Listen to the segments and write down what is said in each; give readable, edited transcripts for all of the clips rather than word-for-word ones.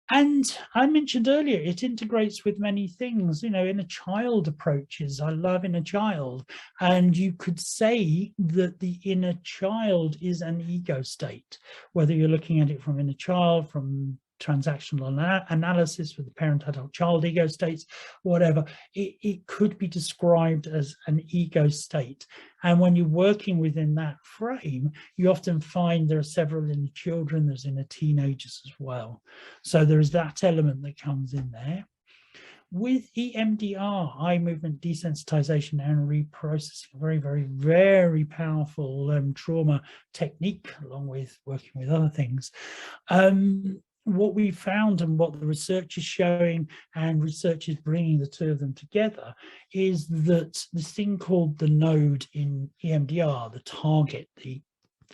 And I mentioned earlier, it integrates with many things, you know, inner child approaches. I love inner child. And you could say that the inner child is an ego state, whether you're looking at it from inner child, from transactional analysis with the parent, adult, child ego states, whatever, it could be described as an ego state. And when you're working within that frame, you often find there are several inner children, there's inner teenagers as well. So there's that element that comes in there. With EMDR, eye movement desensitization and reprocessing, very, very, very powerful trauma technique, along with working with other things. What we found and what the research is showing, and research is bringing the two of them together, is that this thing called the node in EMDR, the target, the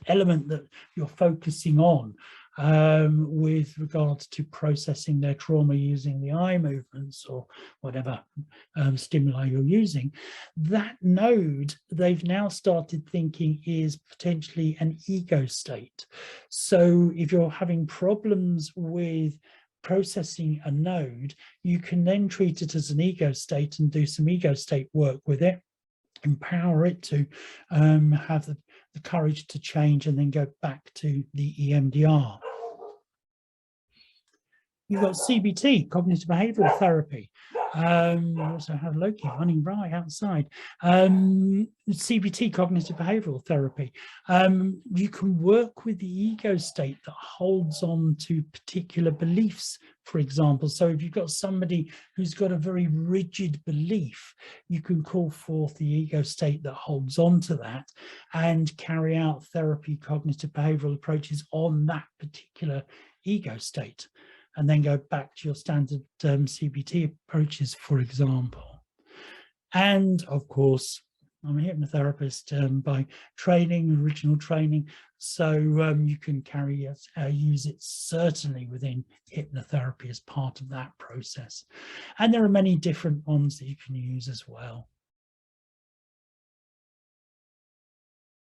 element that you're focusing on with regards to processing their trauma using the eye movements or whatever stimuli you're using, that node, they've now started thinking is potentially an ego state. So if you're having problems with processing a node, you can then treat it as an ego state and do some ego state work with it, empower it to have the courage to change and then go back to the EMDR. You've got CBT, cognitive behavioural therapy. We also have Loki running right outside. CBT, cognitive behavioural therapy. You can work with the ego state that holds on to particular beliefs, for example. So if you've got somebody who's got a very rigid belief, you can call forth the ego state that holds on to that and carry out therapy, cognitive behavioural approaches on that particular ego state, and then go back to your standard CBT approaches, for example. And of course, I'm a hypnotherapist by training, original training, so you can use it certainly within hypnotherapy as part of that process. And there are many different ones that you can use as well.